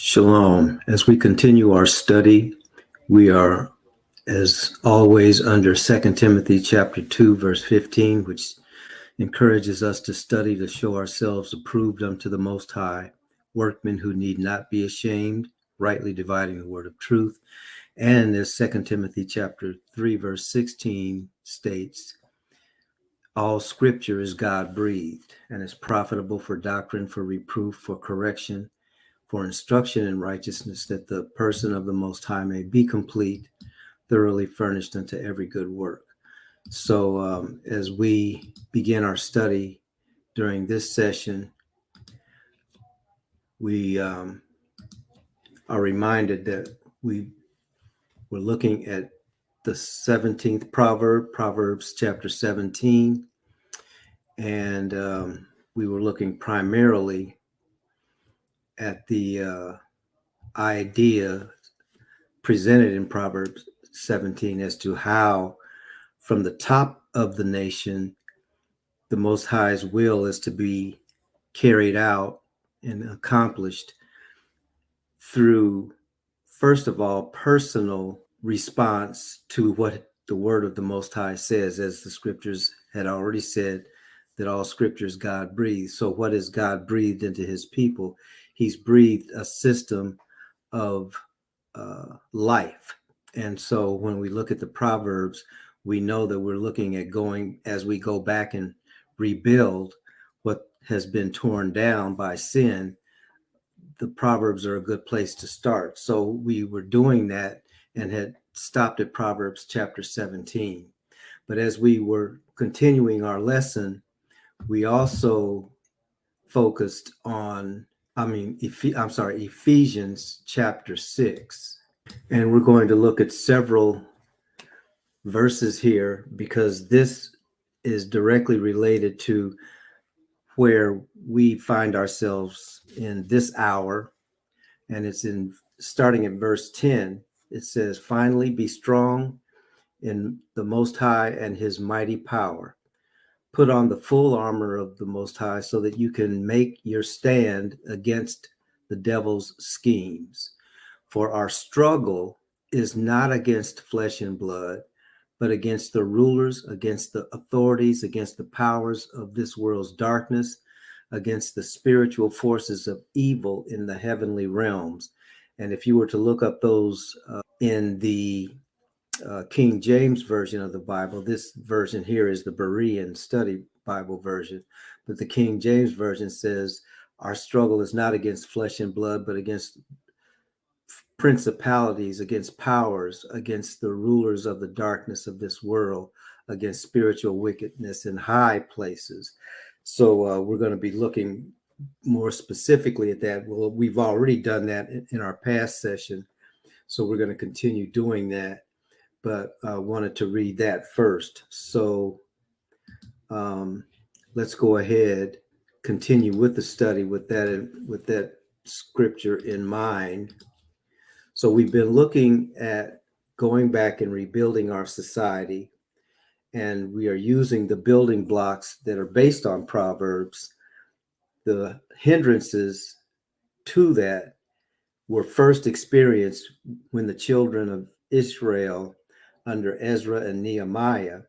Shalom. As we continue our study, we are, as always, under 2 Timothy chapter 2, verse 15, which encourages us to study to show ourselves approved unto the Most High, workmen who need not be ashamed, rightly dividing the word of truth. And as 2 Timothy chapter 3, verse 16 states, all scripture is God-breathed and is profitable for doctrine, for reproof, for correction, for instruction in righteousness, that the person of the Most High may be complete, thoroughly furnished unto every good work. So as we begin our study during this session, we are reminded that we were looking at the 17th proverb, Proverbs chapter 17, and we were looking primarily at the idea presented in Proverbs 17 as to how from the top of the nation, the Most High's will is to be carried out and accomplished through, first of all, personal response to what the word of the Most High says, as the scriptures had already said, that all scripture is God breathed. So what is God breathed into his people? He's breathed a system of life. And so when we look at the Proverbs, we know that we're looking at going, as we go back and rebuild what has been torn down by sin, the Proverbs are a good place to start. So we were doing that and had stopped at Proverbs chapter 17. But as we were continuing our lesson, we also focused on, Ephesians chapter 6. And we're going to look at several verses here because this is directly related to where we find ourselves in this hour. And it's in starting at verse 10. It says, finally, be strong in the Most High and his mighty power. Put on the full armor of the Most High so that you can make your stand against the devil's schemes. For our struggle is not against flesh and blood, but against the rulers, against the authorities, against the powers of this world's darkness, against the spiritual forces of evil in the heavenly realms. And if you were to look up those in the King James version of the Bible, this version here is the Berean Study Bible version, but the King James version says, our struggle is not against flesh and blood, but against principalities, against powers, against the rulers of the darkness of this world, against spiritual wickedness in high places. So we're going to be looking more specifically at that. Well, we've already done that in our past session, so we're going to continue doing that, but I wanted to read that first. So let's go ahead, continue with the study with that scripture in mind. So we've been looking at going back and rebuilding our society, and we are using the building blocks that are based on Proverbs. The hindrances to that were first experienced when the children of Israel under Ezra and Nehemiah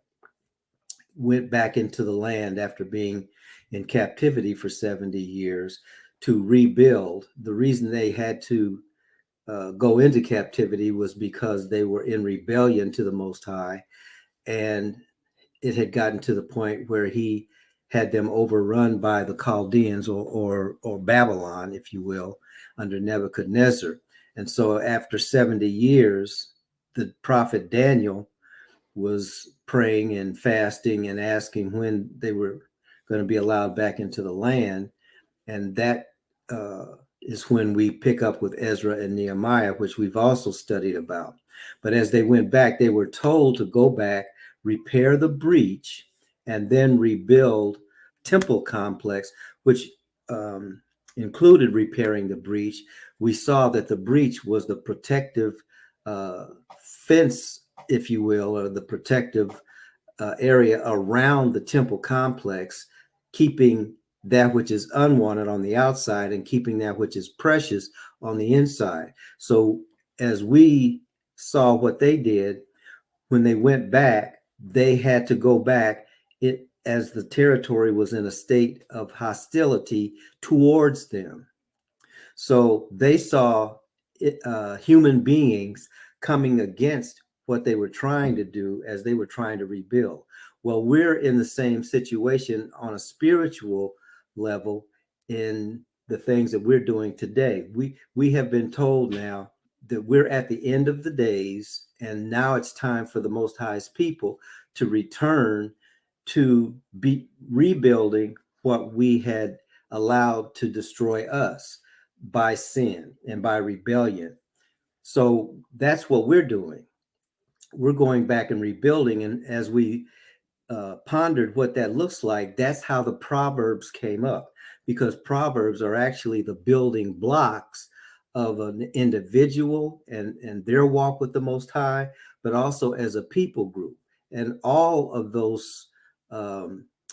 went back into the land after being in captivity for 70 years to rebuild. The reason they had to go into captivity was because they were in rebellion to the Most High, and it had gotten to the point where he had them overrun by the Chaldeans or Babylon, if you will, under Nebuchadnezzar. And so after 70 years, the prophet Daniel was praying and fasting and asking when they were going to be allowed back into the land. And that is when we pick up with Ezra and Nehemiah, which we've also studied about. But as they went back, they were told to go back, repair the breach, and then rebuild temple complex, which included repairing the breach. We saw that the breach was the protective fence, if you will, or the protective area around the temple complex, keeping that which is unwanted on the outside and keeping that which is precious on the inside. So as we saw what they did when they went back, they had to go back it as the territory was in a state of hostility towards them. So they saw human beings coming against what they were trying to do as they were trying to rebuild. Well, we're in the same situation on a spiritual level in the things that we're doing today. We have been told now that we're at the end of the days, and now it's time for the Most High's people to return to be rebuilding what we had allowed to destroy us by sin and by rebellion. So that's what we're doing. We're going back and rebuilding. And as we pondered what that looks like, that's how the Proverbs came up, because Proverbs are actually the building blocks of an individual and their walk with the Most High, but also as a people group. And all of those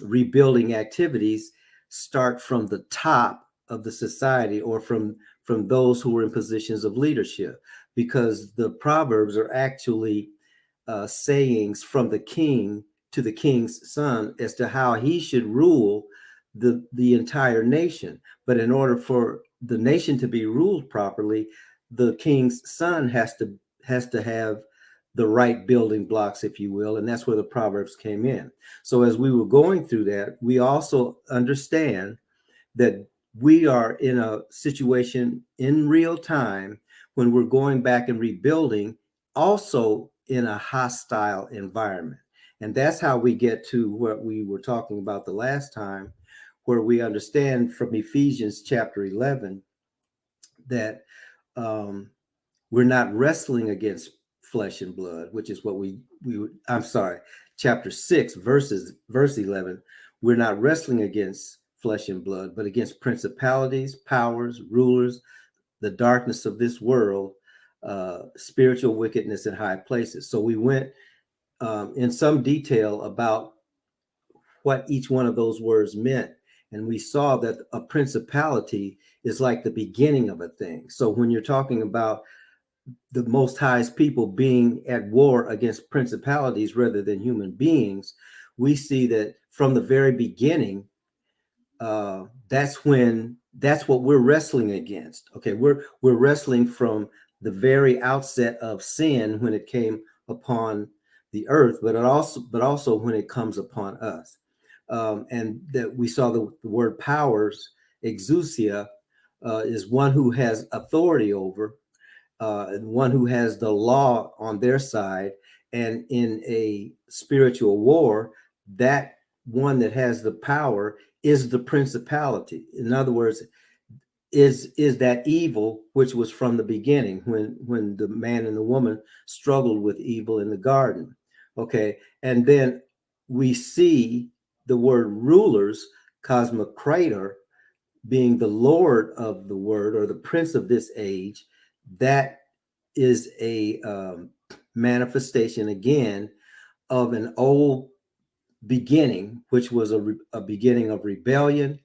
rebuilding activities start from the top of the society, or from those who are in positions of leadership, because the Proverbs are actually sayings from the king to the king's son as to how he should rule the entire nation. But in order for the nation to be ruled properly, the king's son has to have the right building blocks, if you will, and that's where the Proverbs came in. So as we were going through that, we also understand that we are in a situation in real time when we're going back and rebuilding, also in a hostile environment. And that's how we get to what we were talking about the last time, where we understand from Ephesians chapter 11 that we're not wrestling against flesh and blood, which is what I'm sorry, chapter 6, verse 11. We're not wrestling against flesh and blood, but against principalities, powers, rulers, the darkness of this world, spiritual wickedness in high places. So we went in some detail about what each one of those words meant. And we saw that a principality is like the beginning of a thing. So when you're talking about the Most High's people being at war against principalities rather than human beings, we see that from the very beginning, that's what we're wrestling against. Okay, we're wrestling from the very outset of sin when it came upon the earth, but also when it comes upon us. And that we saw the word powers, exousia, is one who has authority over, and one who has the law on their side. And in a spiritual war, that one that has the power is the principality. In other words, is that evil which was from the beginning, when the man and the woman struggled with evil in the garden. Okay, and then we see the word rulers, cosmocrator, being the lord of the word, or the prince of this age. That is a manifestation again of an old beginning, which was a beginning of rebellion,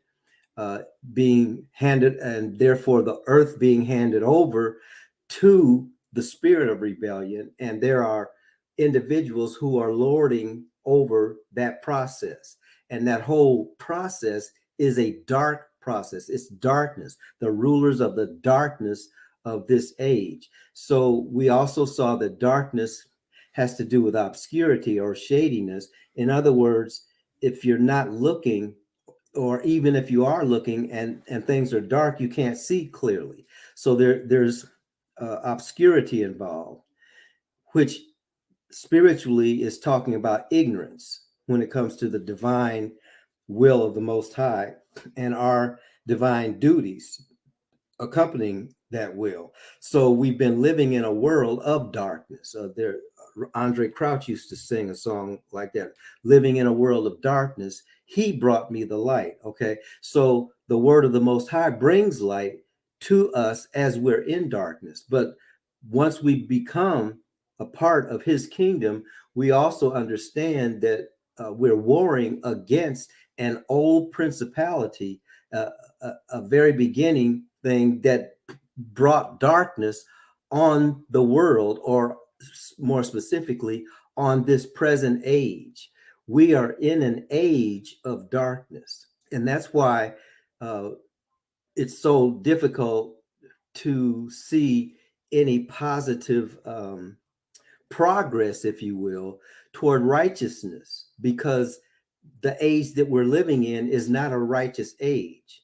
being handed, and therefore the earth being handed over to the spirit of rebellion. And there are individuals who are lording over that process. And that whole process is a dark process. It's darkness, the rulers of the darkness of this age. So we also saw that darkness has to do with obscurity or shadiness. In other words, if you're not looking, or even if you are looking and things are dark, you can't see clearly. So there's obscurity involved, which spiritually is talking about ignorance when it comes to the divine will of the Most High and our divine duties accompanying that will. So we've been living in a world of darkness. Andre Crouch used to sing a song like that, living in a world of darkness. He brought me the light. Okay, so the word of the Most High brings light to us as we're in darkness. But once we become a part of his kingdom, we also understand that we're warring against an old principality, a very beginning thing that brought darkness on the world, or more specifically, on this present age. We are in an age of darkness. And that's why it's so difficult to see any positive progress, if you will, toward righteousness, because the age that we're living in is not a righteous age,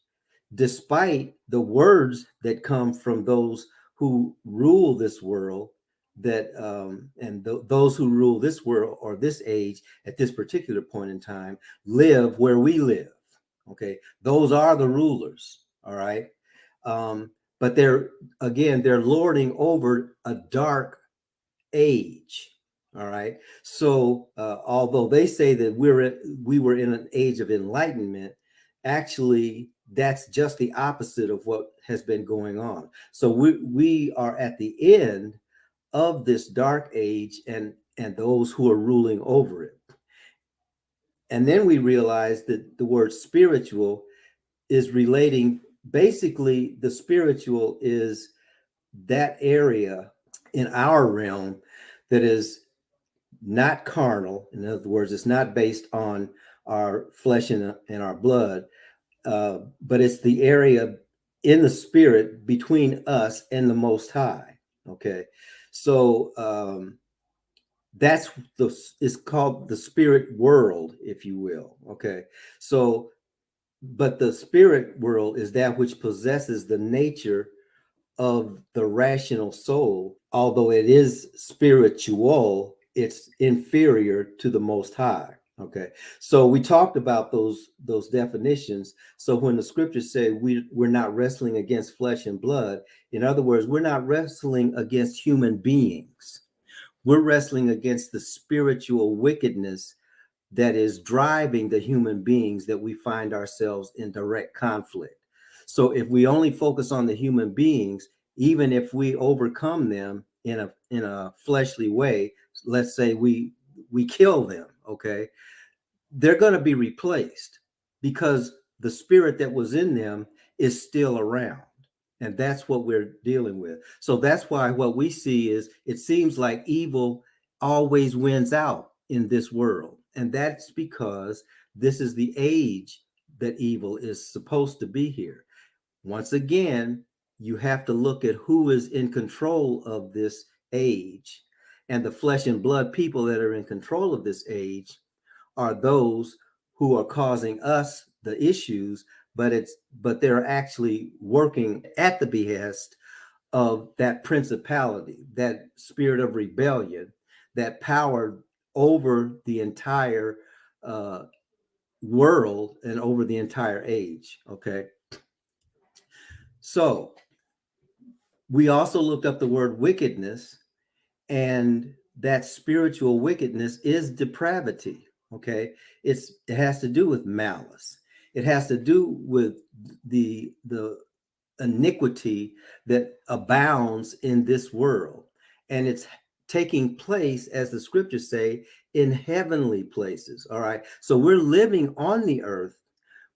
despite the words that come from those who rule this world, that those who rule this world or this age at this particular point in time live where we live. Okay, those are the rulers. All right. But they're lording over a dark age. All right. So although they say that we were in an age of enlightenment, actually that's just the opposite of what has been going on. So we are at the end of this dark age, and those who are ruling over it. And then we realize that the word spiritual is relating, basically the spiritual is that area in our realm that is not carnal. In other words, it's not based on our flesh and our blood, but it's the area in the spirit between us and the Most High. Okay, so that's it's called the spirit world, if you will. Okay, so but the spirit world is that which possesses the nature of the rational soul. Although it is spiritual, it's inferior to the Most High. Okay, so we talked about those definitions. So when the scriptures say we're not wrestling against flesh and blood, in other words, we're not wrestling against human beings. We're wrestling against the spiritual wickedness that is driving the human beings that we find ourselves in direct conflict. So if we only focus on the human beings, even if we overcome them in a fleshly way, let's say we kill them, okay, they're going to be replaced because the spirit that was in them is still around. And that's what we're dealing with. So that's why what we see is it seems like evil always wins out in this world. And that's because this is the age that evil is supposed to be here. Once again, you have to look at who is in control of this age. And the flesh and blood people that are in control of this age are those who are causing us the issues, but they're actually working at the behest of that principality, that spirit of rebellion, that power over the entire world and over the entire age. Okay, so we also looked up the word wickedness, and that spiritual wickedness is depravity. Okay, it has to do with malice. It has to do with the iniquity that abounds in this world, and it's taking place, as the scriptures say, in heavenly places. All right, so we're living on the earth,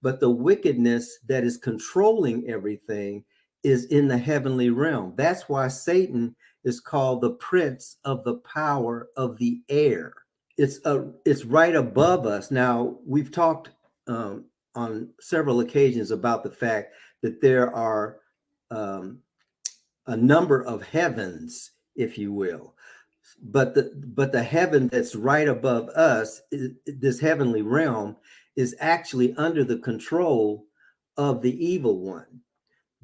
but the wickedness that is controlling everything is in the heavenly realm. That's why Satan is called the prince of the power of the air. It's right above us. Now, we've talked on several occasions about the fact that there are a number of heavens, if you will, but the heaven that's right above us, this heavenly realm, is actually under the control of the evil one.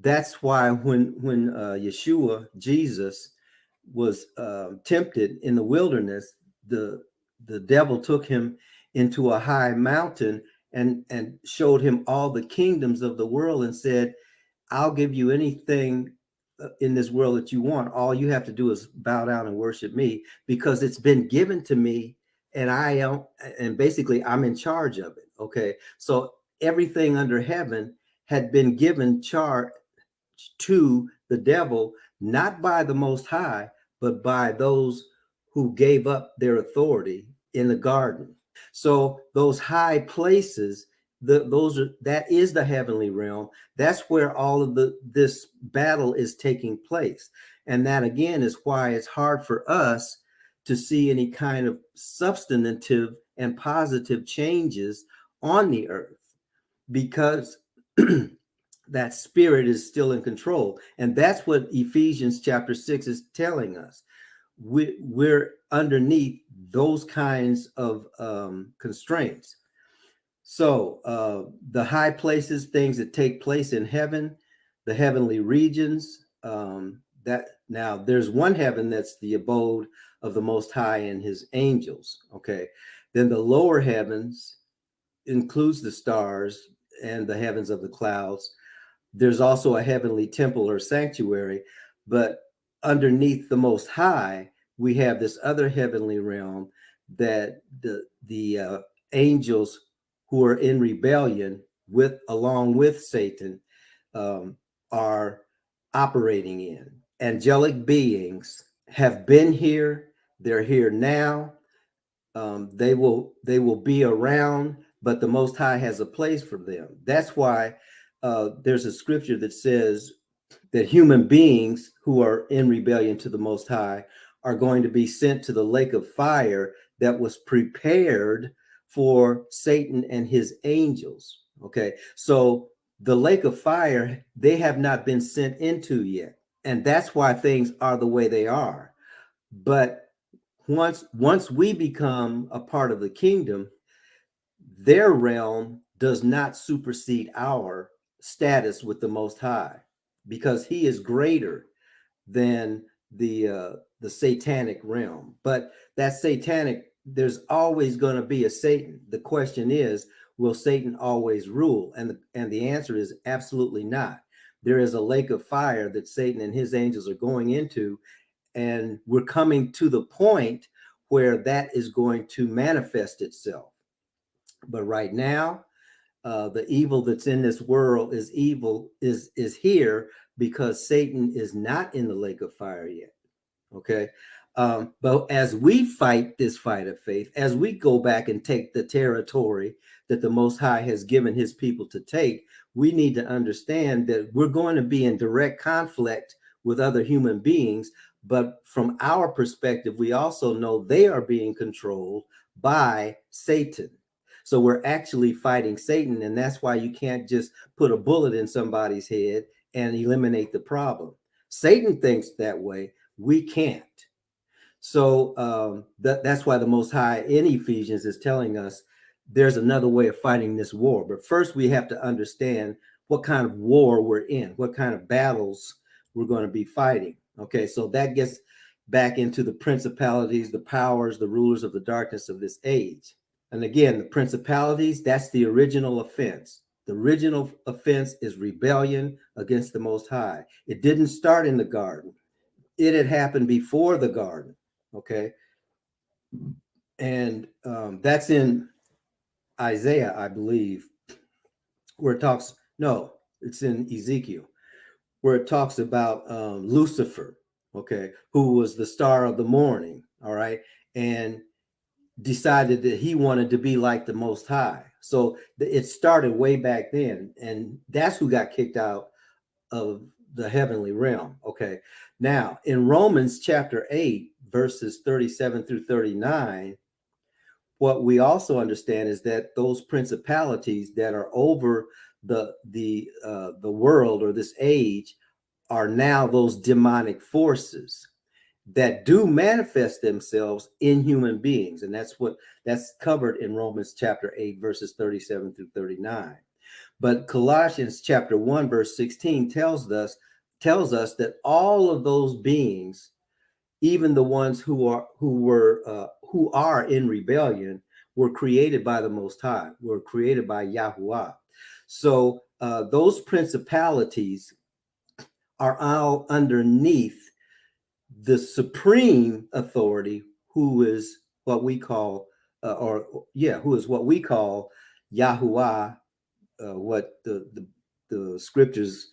That's why when Yeshua, Jesus, was tempted in the wilderness, the devil took him into a high mountain and showed him all the kingdoms of the world and said, I'll give you anything in this world that you want. All you have to do is bow down and worship me, because it's been given to me, and basically I'm in charge of it. Okay, so everything under heaven had been given charge to the devil, not by the Most High, but by those who gave up their authority in the garden. So those high places, that is the heavenly realm. That's where all of this battle is taking place. And that again is why it's hard for us to see any kind of substantive and positive changes on the earth, because that spirit is still in control. And that's what Ephesians chapter 6 is telling us. We're underneath those kinds of constraints. So the high places, things that take place in heaven, the heavenly regions, that now there's one heaven that's the abode of the Most High and his angels. Okay. Then the lower heavens includes the stars and the heavens of the clouds. There's also a heavenly temple or sanctuary, but underneath the Most High, we have this other heavenly realm that the angels who are in rebellion along with Satan are operating in. Angelic beings have been here. They're here now. They will be around, but the Most High has a place for them. That's why there's a scripture that says that human beings who are in rebellion to the Most High are going to be sent to the lake of fire that was prepared for Satan and his angels. Okay, so the lake of fire, they have not been sent into yet. And that's why things are the way they are. But once we become a part of the kingdom, their realm does not supersede our status with the Most High, because he is greater than the satanic realm. But that satanic, there's always going to be a Satan. The question is, will Satan always rule? And the answer is absolutely not. There is a lake of fire that Satan and his angels are going into, and we're coming to the point where that is going to manifest itself. But right now, the evil that's in this world is here because Satan is not in the lake of fire yet. Okay. But as we fight this fight of faith, as we go back and take the territory that the Most High has given his people to take, we need to understand that we're going to be in direct conflict with other human beings. But from our perspective, we also know they are being controlled by Satan. So we're actually fighting Satan. And that's why you can't just put a bullet in somebody's head and eliminate the problem. Satan thinks that way. We can't. So that's why the Most High in Ephesians is telling us there's another way of fighting this war. But first, we have to understand what kind of war we're in, what kind of battles we're going to be fighting. Okay, so that gets back into the principalities, the powers, the rulers of the darkness of this age. And again, the principalities, that's the original offense. The original offense is rebellion against the Most High. It didn't start in the garden. It had happened before the garden. Okay. And that's in Isaiah, I believe, where it talks, no, it's in Ezekiel, where it talks about Lucifer, okay, who was the star of the morning, all right, and decided that he wanted to be like the Most High. So it started way back then, and that's who got kicked out of the heavenly realm. Okay. Now, in Romans chapter 8, verses 37 through 39, what we also understand is that those principalities that are over the world or this age are now those demonic forces that do manifest themselves in human beings. And that's covered in Romans chapter 8, verses 37 through 39. But Colossians chapter 1, verse 16 tells us that all of those beings, even the ones who are in rebellion, were created by the Most High, were created by Yahuwah. So those principalities are all underneath the supreme authority, who is what we call, Yahuwah. What the scriptures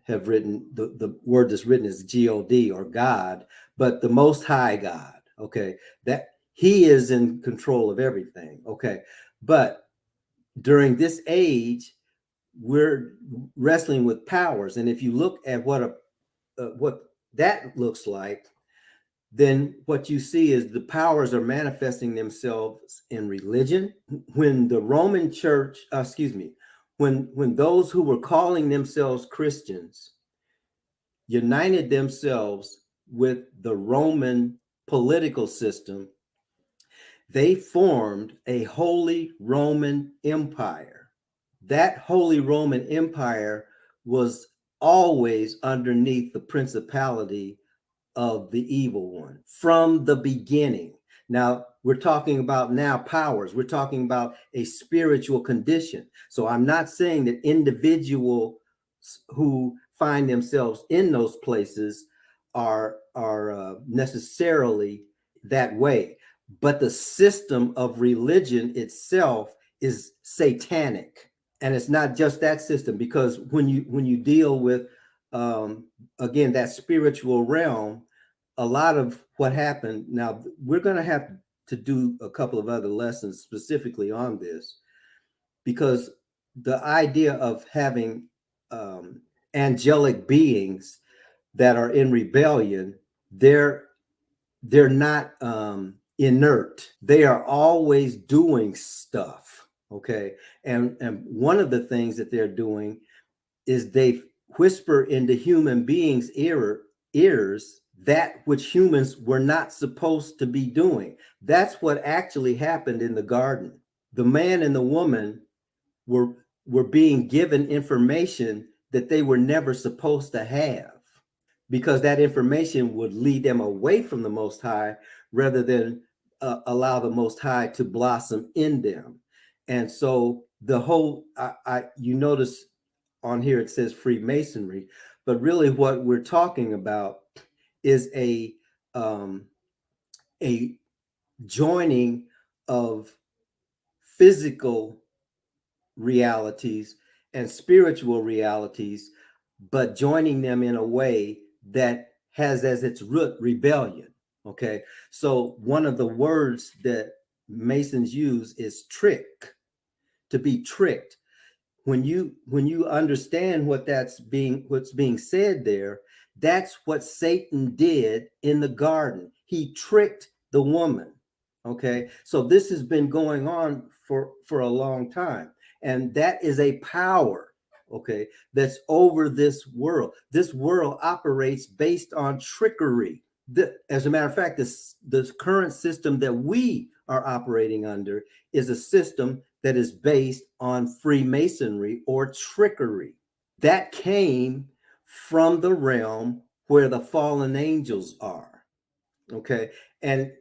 have written, the word that's written is God or God, but the Most High God. Okay, that he is in control of everything. Okay, but during this age, we're wrestling with powers. And if you look at what that looks like, then what you see is the powers are manifesting themselves in religion. When the Roman Church, when those who were calling themselves Christians united themselves with the Roman political system, they formed a Holy Roman Empire. That Holy Roman Empire was always underneath the principality of the evil one from the beginning. Now, we're talking about now powers. We're talking about a spiritual condition. So I'm not saying that individuals who find themselves in those places are necessarily that way, but the system of religion itself is satanic. And it's not just that system, because when you deal with again that spiritual realm, a lot of what happened. Now we're going to have to do a couple of other lessons specifically on this, because the idea of having angelic beings that are in rebellion, they're not inert. They are always doing stuff. Okay, and one of the things that they're doing is they whisper into human beings' ears that which humans were not supposed to be doing. That's what actually happened in the garden. The man and the woman were being given information that they were never supposed to have, because that information would lead them away from the Most High rather than allow the Most High to blossom in them. And so the whole, you notice on here it says Freemasonry, but really what we're talking about is a joining of physical realities and spiritual realities, but joining them in a way that has as its root rebellion. Okay, so one of the words that Masons use is trick, to be tricked. When you understand what's being said there, that's what Satan did in the garden. He tricked the woman. Okay, so this has been going on for a long time, and that is a power, okay, that's over this world. This world operates based on trickery. As a matter of fact, this current system that we are operating under is a system that is based on Freemasonry or trickery. That came from the realm where the fallen angels are. Okay, and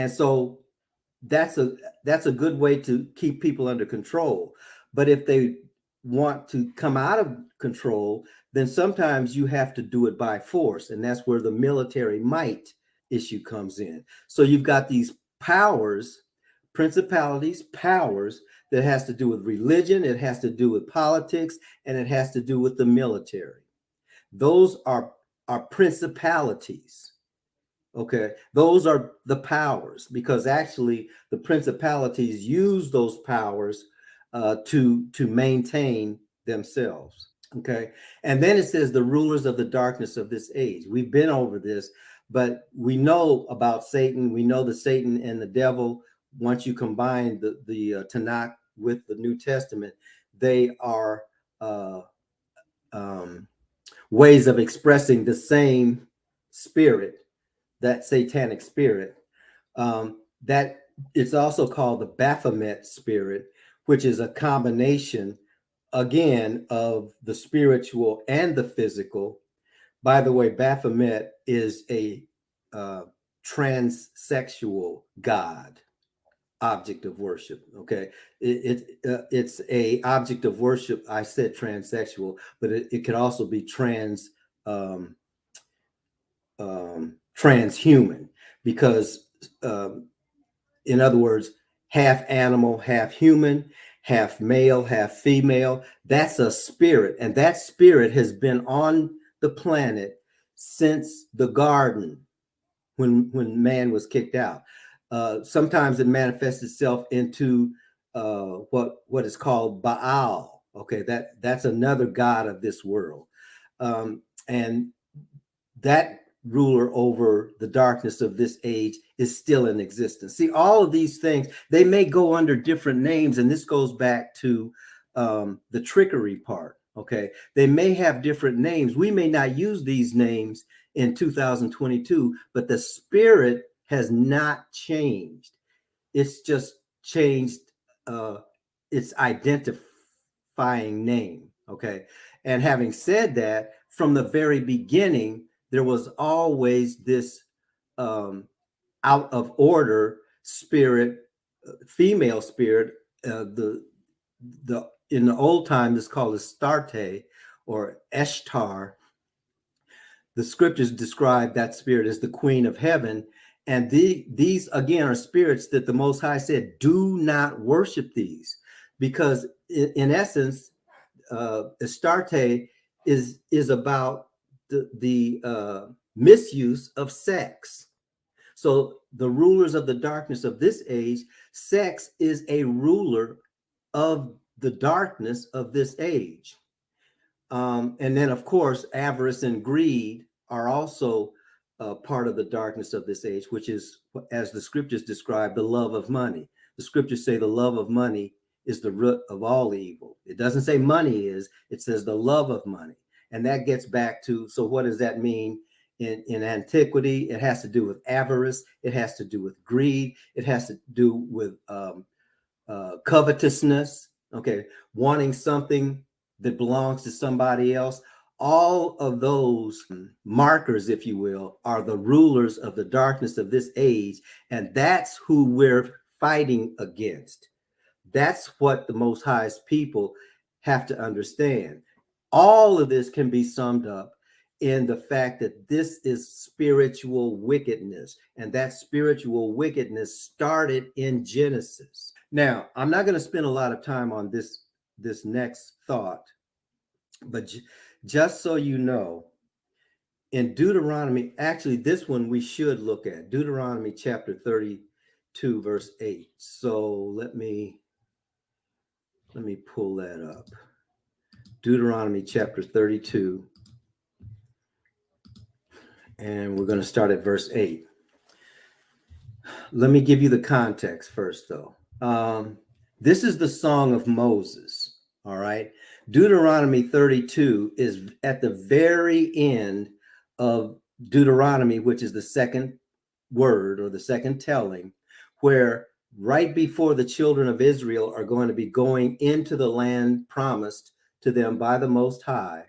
so that's a good way to keep people under control. But if they want to come out of control, then sometimes you have to do it by force, and that's where the military might issue comes in. So you've got these powers, principalities, powers that has to do with religion, it has to do with politics, and it has to do with the military. Those are principalities. Okay, those are the powers, because actually the principalities use those powers to maintain themselves. Okay, and then it says the rulers of the darkness of this age. We've been over this, but we know about Satan. We know that Satan and the devil, once you combine the Tanakh with the New Testament, they are ways of expressing the same spirit, that satanic spirit. That it's also called the Baphomet spirit, which is a combination again of the spiritual and the physical. By the way, Baphomet is a transsexual god, object of worship. Okay, it's a object of worship. I said transsexual, but it could also be transhuman, because in other words, half animal, half human, half male, half female. That's a spirit, and that spirit has been on the planet since the garden, when man was kicked out. Sometimes it manifests itself into what is called Baal. Okay, that's another god of this world, and that ruler over the darkness of this age is still in existence. See, all of these things, they may go under different names, and this goes back to the trickery part. Okay, they may have different names. We may not use these names in 2022, but the spirit has not changed. It's just changed its identifying name. Okay, and having said that, from the very beginning, there was always this out of order spirit, female spirit. The in the old time is called Astarte or Eshtar. The scriptures describe that spirit as the queen of heaven. And these again are spirits that the Most High said, do not worship these, because in essence, Astarte is about the misuse of sex. So the rulers of the darkness of this age, sex is a ruler of the darkness of this age. And then, of course, avarice and greed are also part of the darkness of this age, which is, as the scriptures describe, the love of money. The scriptures say the love of money is the root of all evil. It doesn't say money is, it says the love of money. And that gets back to, so what does that mean in antiquity? It has to do with avarice. It has to do with greed. It has to do with covetousness. Okay, wanting something that belongs to somebody else. All of those markers, if you will, are the rulers of the darkness of this age. And that's who we're fighting against. That's what the Most High's people have to understand. All of this can be summed up in the fact that this is spiritual wickedness. And that spiritual wickedness started in Genesis. Now, I'm not going to spend a lot of time on this next thought, but just so you know, in Deuteronomy, actually, this one we should look at, Deuteronomy chapter 32, verse 8. So let me pull that up. Deuteronomy chapter 32, and we're going to start at verse 8. Let me give you the context first, though. This is the song of Moses. All right. Deuteronomy 32 is at the very end of Deuteronomy, which is the second word or the second telling, where right before the children of Israel are going to be going into the land promised to them by the Most High,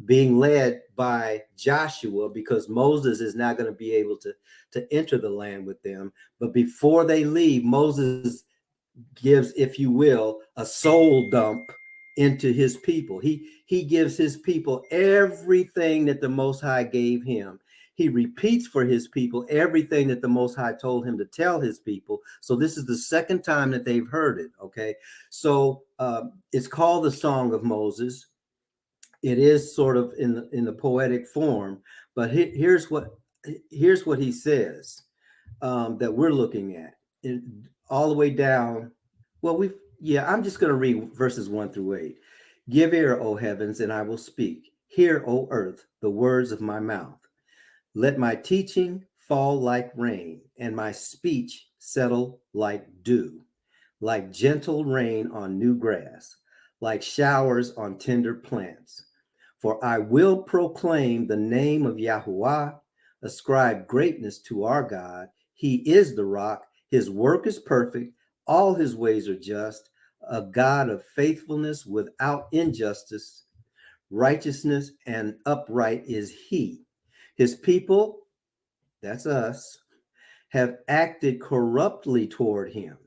being led by Joshua, because Moses is not going to be able to enter the land with them. But before they leave, Moses gives, if you will, a soul dump into his people. He gives his people everything that the Most High gave him. He repeats for his people everything that the Most High told him to tell his people. So this is the second time that they've heard it. Okay, so it's called the Song of Moses. It is sort of in the poetic form, but here's what he says that we're looking at, all the way down. Well, I'm just going to read verses 1 through 8. Give ear, O heavens, and I will speak. Hear, O earth, the words of my mouth. Let my teaching fall like rain, and my speech settle like dew, like gentle rain on new grass, like showers on tender plants. For I will proclaim the name of Yahuwah, ascribe greatness to our God. He is the rock. His work is perfect. All his ways are just. A God of faithfulness without injustice. Righteousness and upright is he. His people, that's us, have acted corruptly toward him.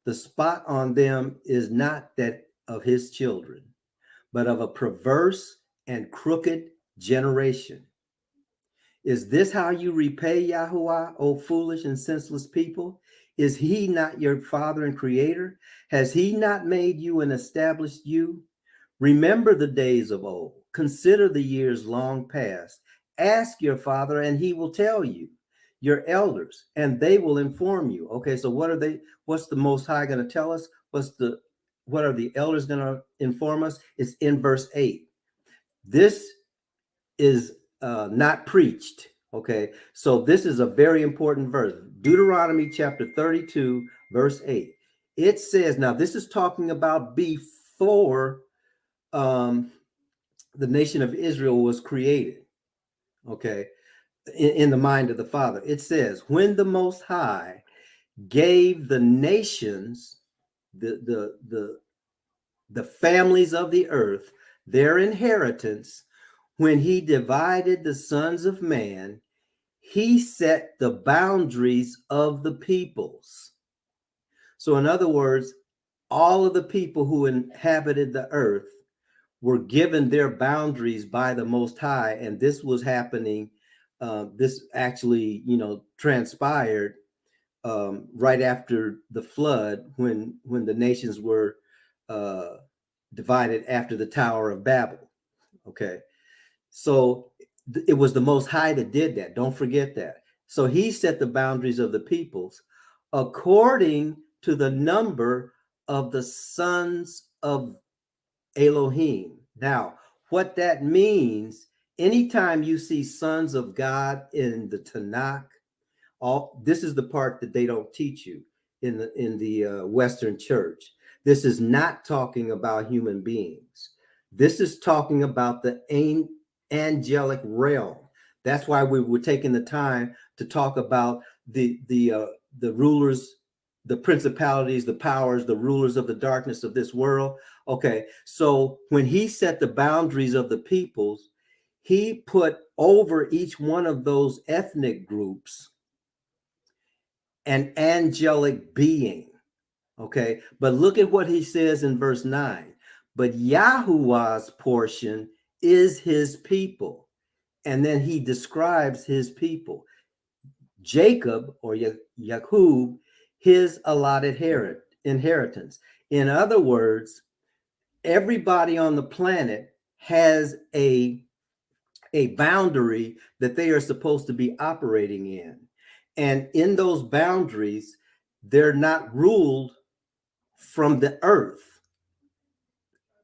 The spot on them is not that of his children, but of a perverse and crooked generation. Is this how you repay Yahuwah, O foolish and senseless people? Is he not your father and creator? Has he not made you and established you? Remember the days of old. Consider the years long past. Ask your father, and he will tell you. your elders, and they will inform you. Okay, so what are they? What's the Most High going to tell us? What are the elders going to inform us? It's in verse 8. This is not preached. Okay, so this is a very important verse. Deuteronomy chapter 32, verse 8. It says, now this is talking about before the nation of Israel was created. Okay, in the mind of the Father. It says, when the Most High gave the nations, the families of the earth, their inheritance, when he divided the sons of man, he set the boundaries of the peoples. So in other words, all of the people who inhabited the earth were given their boundaries by the Most High, and this was happening. This actually, transpired right after the flood, when the nations were divided after the Tower of Babel. Okay, so it was the Most High that did that. Don't forget that. So he set the boundaries of the peoples according to the number of the sons of Elohim. Now, what that means, anytime you see sons of God in the Tanakh, this is the part that they don't teach you in the Western church. This is not talking about human beings. This is talking about the angelic realm. That's why we were taking the time to talk about the rulers, the principalities, the powers, the rulers of the darkness of this world. Okay, so when he set the boundaries of the peoples, he put over each one of those ethnic groups an angelic being. Okay, but look at what he says in verse 9. But Yahuwah's portion is his people. And then he describes his people. Jacob, or Yaqub, his allotted inheritance. In other words, everybody on the planet has a boundary that they are supposed to be operating in. And in those boundaries, they're not ruled from the earth.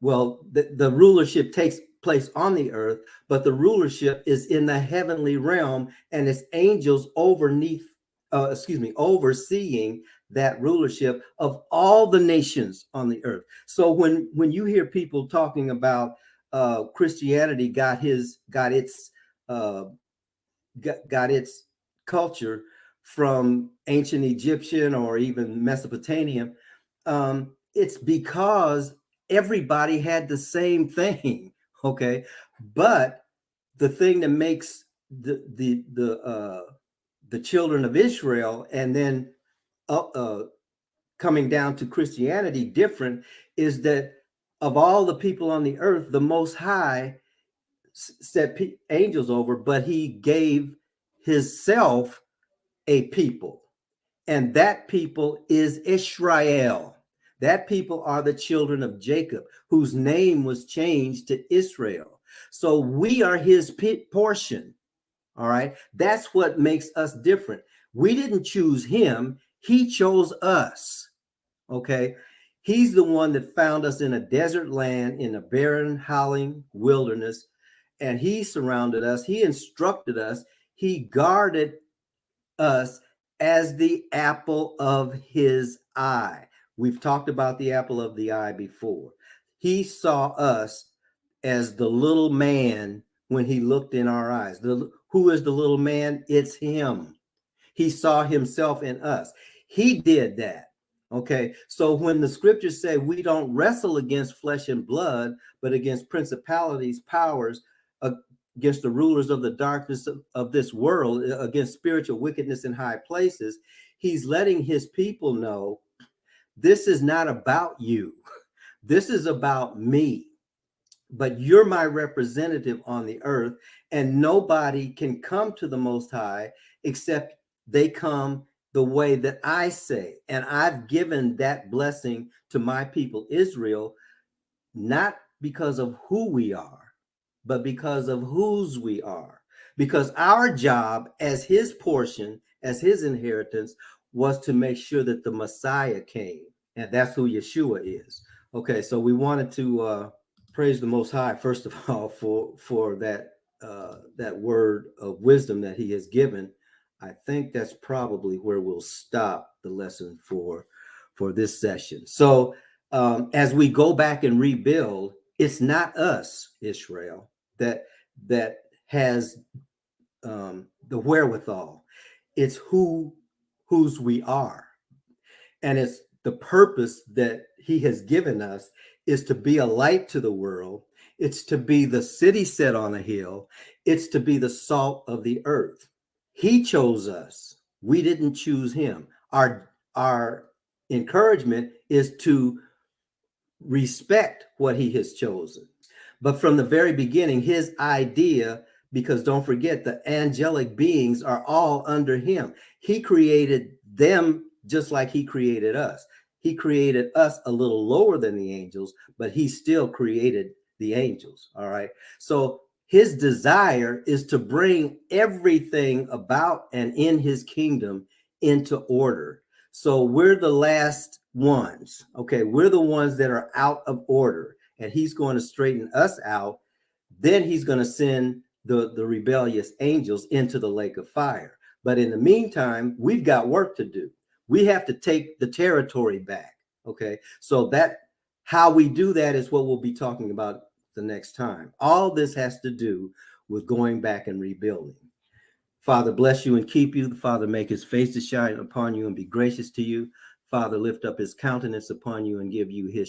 Well, the rulership takes place on the earth, but the rulership is in the heavenly realm, and it's angels overseeing that rulership of all the nations on the earth. So when you hear people talking about Christianity got its culture from ancient Egyptian or even Mesopotamian, it's because everybody had the same thing. Okay, but the thing that makes the children of Israel and then coming down to Christianity different is that of all the people on the earth, the Most High set angels over, but he gave himself a people, and that people is Israel. That people are the children of Jacob, whose name was changed to Israel. So we are his portion. All right, that's what makes us different. We didn't choose him, he chose us. Okay, he's the one that found us in a desert land, in a barren, howling wilderness, and he surrounded us, he instructed us, he guarded us as the apple of his eye. We've talked about the apple of the eye before. He saw us as the little man when he looked in our eyes. Who is the little man? It's him. He saw himself in us. He did that. Okay, so when the scriptures say we don't wrestle against flesh and blood, but against principalities, powers, against the rulers of the darkness of this world, against spiritual wickedness in high places, he's letting his people know this is not about you. This is about me. But you're my representative on the earth, and nobody can come to the Most High except they come the way that I say. And I've given that blessing to my people Israel, not because of who we are, but because of whose we are. Because our job as his portion, as his inheritance was to make sure that the Messiah came. And that's who Yeshua is. Okay, so we wanted to praise the Most High, first of all, for that word of wisdom that he has given. I think that's probably where we'll stop the lesson for this session. So as we go back and rebuild, it's not us, Israel, that has the wherewithal. It's whose we are, and it's the purpose that he has given us is to be a light to the world. It's to be the city set on a hill. It's to be the salt of the earth. He chose us. We didn't choose him. Our encouragement is to respect what he has chosen. But from the very beginning, his idea, because don't forget, the angelic beings are all under him. He created them just like he created us. He created us a little lower than the angels, but he still created the angels. All right. So his desire is to bring everything about and in his kingdom into order. So we're the last ones. Okay. We're the ones that are out of order, and he's going to straighten us out. Then he's going to send the rebellious angels into the lake of fire. But in the meantime, we've got work to do. We have to take the territory back. Okay. So that how we do that is what we'll be talking about the next time. All this has to do with going back and rebuilding. Father, bless you and keep you. The Father, make his face to shine upon you and be gracious to you. Father, lift up his countenance upon you and give you his